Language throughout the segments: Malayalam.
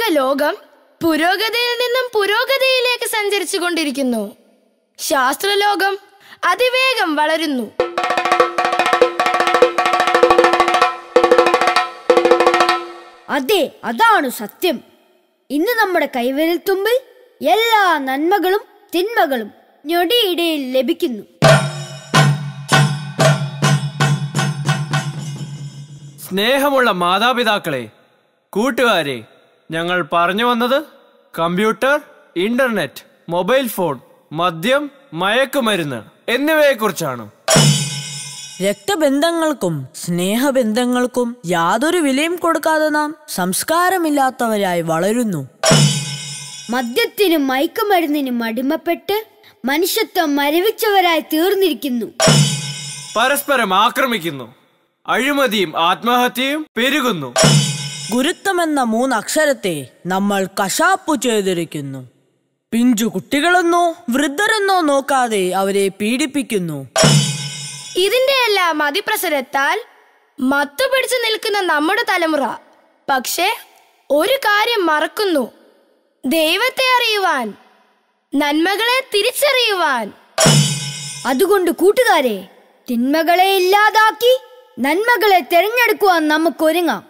നമ്മുടെ ലോകം പുരോഗതിയിൽ നിന്നും പുരോഗതിയിലേക്ക് സഞ്ചരിച്ചു കൊണ്ടിരിക്കുന്നു. ശാസ്ത്രലോകം അതിവേഗം വളരുന്നു. അതെ, അതാണ് സത്യം. ഇന്ന് നമ്മുടെ കൈവിരൽ തുമ്പിൽ എല്ലാ നന്മകളും തിന്മകളും ഞൊടിയിടയിൽ ലഭിക്കുന്നു. സ്നേഹമുള്ള മാതാപിതാക്കളെ, കൂട്ടുകാരെ, ഞങ്ങൾ പറഞ്ഞു വന്നത് കമ്പ്യൂട്ടർ, ഇന്റർനെറ്റ്, മൊബൈൽ ഫോൺ, മദ്യം, മയക്കുമരുന്ന് എന്നിവയെക്കുറിച്ചാണ്. രക്തബന്ധങ്ങൾക്കും സ്നേഹബന്ധങ്ങൾക്കും യാതൊരു വിലയും കൊടുക്കാതെ നാം സംസ്കാരമില്ലാത്തവരായി വളരുന്നു. മദ്യത്തിനും മയക്കുമരുന്നിനും അടിമപ്പെട്ട് മനുഷ്യത്വം മരവിച്ചവരായി തീർന്നിരിക്കുന്നു. പരസ്പരം ആക്രമിക്കുന്നു. അഴിമതിയും ആത്മഹത്യയും പെരുകുന്നു. ഗുരുത്വമെന്ന 3 അക്ഷരത്തെ നമ്മൾ കശാപ്പു ചെയ്തിരിക്കുന്നു. പിഞ്ചു കുട്ടികളെന്നോ വൃദ്ധരെന്നോ നോക്കാതെ അവരെ പീഡിപ്പിക്കുന്നു. ഇതിന്റെ എല്ലാം അതിപ്രസരത്താൽ മത്തുപിടിച്ചു നിൽക്കുന്ന നമ്മുടെ തലമുറ പക്ഷേ ഒരു കാര്യം മറക്കുന്നു: ദൈവത്തെ അറിയുവാൻ, നന്മകളെ തിരിച്ചറിയുവാൻ. അതുകൊണ്ട് കൂട്ടുകാരെ, തിന്മകളെ ഇല്ലാതാക്കി നന്മകളെ തിരഞ്ഞെടുക്കുവാൻ നമുക്കൊരുങ്ങാം.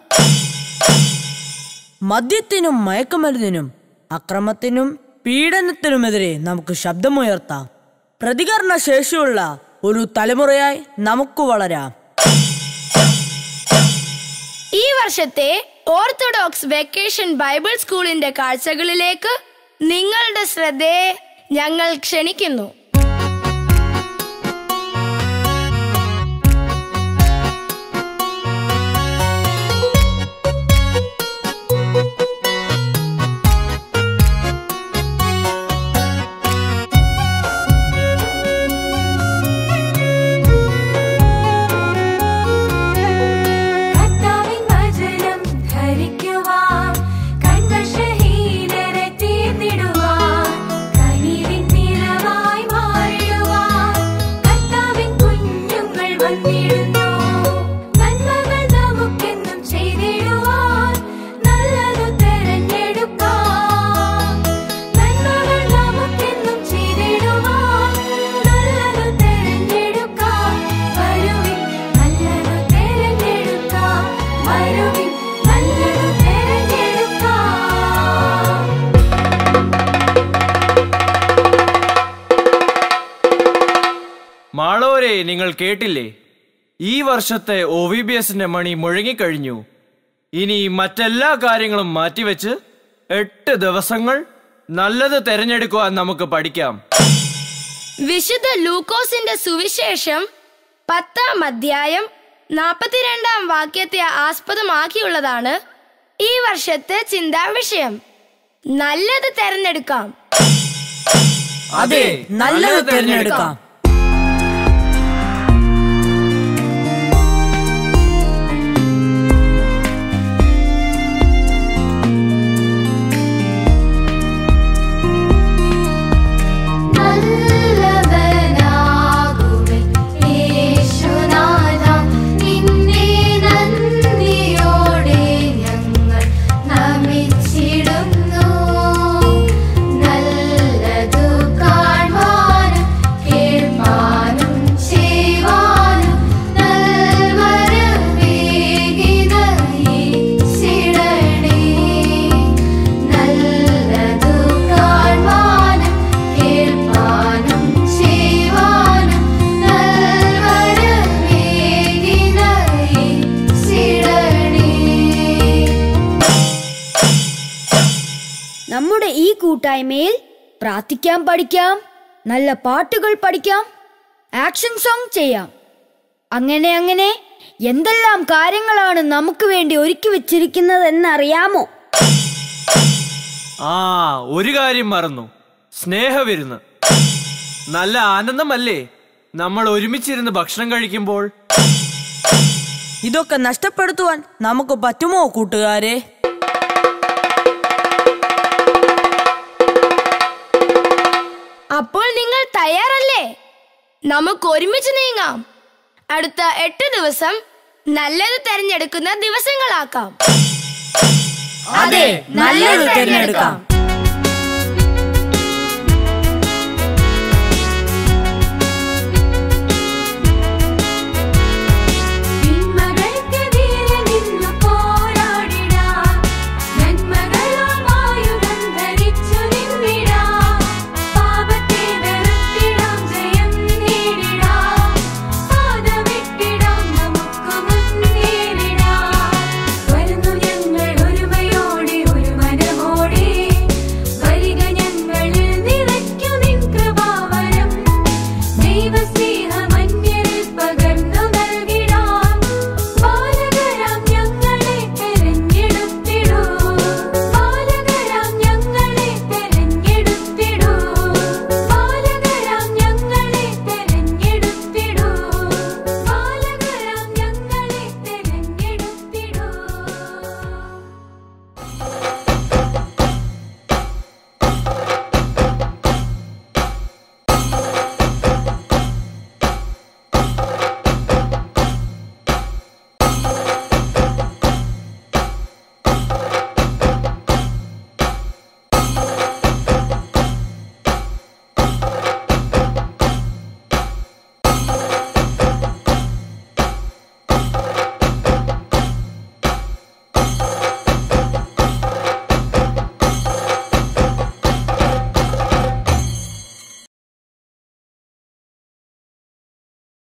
മദ്യത്തിനും മയക്കുമരുന്നിനും അക്രമത്തിനും പീഡനത്തിനുമെതിരെ നമുക്ക് ശബ്ദമുയർത്താം. പ്രതികരണ ശേഷിയുള്ള ഒരു തലമുറയായി നമുക്ക് വളരാം. ഈ വർഷത്തെ ഓർത്തഡോക്സ് വെക്കേഷൻ ബൈബിൾ സ്കൂളിന്റെ കാഴ്ചകളിലേക്ക് നിങ്ങളുടെ ശ്രദ്ധയെ ഞങ്ങൾ ക്ഷണിക്കുന്നു. മാളോരെ, നിങ്ങൾ കേട്ടില്ലേ? ഈ വർഷത്തെ OVBSന്റെ മണി മുഴങ്ങിക്കഴിഞ്ഞു. ഇനി മറ്റെല്ലാ കാര്യങ്ങളും മാറ്റിവെച്ച് 8 ദിവസങ്ങൾ നല്ലത് തെരഞ്ഞെടുക്കുവാൻ നമുക്ക് പഠിക്കാം. വിശുദ്ധ ലൂക്കോസിന്റെ സുവിശേഷം 10-ാം അധ്യായം 42-ാം വാക്യത്തെ ആസ്പദമാക്കിയുള്ളതാണ് ഈ വർഷത്തെ ചിന്താ വിഷയം. നല്ലത് തെരഞ്ഞെടുക്കാം. അതെ, നല്ലത് തെരഞ്ഞെടുക്കാം. നമ്മുടെ ഈ കൂട്ടായ്മയിൽ പ്രാർത്ഥിക്കാൻ പഠിക്കാം, നല്ല പാട്ടുകൾ പഠിക്കാം, ആക്ഷൻ സോങ് ചെയ്യാം. അങ്ങനെ എന്തെല്ലാം കാര്യങ്ങളാണ് നമുക്ക് വേണ്ടി ഒരുക്കി വെച്ചിരിക്കുന്നതെന്നറിയാമോ? ഒരു കാര്യം മറന്നു, സ്നേഹവിരുന്ന്. നല്ല ആനന്ദമല്ലേ നമ്മൾ ഒരുമിച്ചിരുന്ന് ഭക്ഷണം കഴിക്കുമ്പോൾ? ഇതൊക്കെ നഷ്ടപ്പെടുത്തുവാൻ നമുക്ക് പറ്റുമോ കൂട്ടുകാരെ? അപ്പോൾ നിങ്ങൾ തയ്യാറല്ലേ? നമുക്ക് ഒരുമിച്ച് നീങ്ങാം. അടുത്ത 8 ദിവസം നല്ലത് തെരഞ്ഞെടുക്കുന്ന ദിവസങ്ങളാക്കാം. അതെ, നല്ലത് തിരഞ്ഞെടുക്കാം.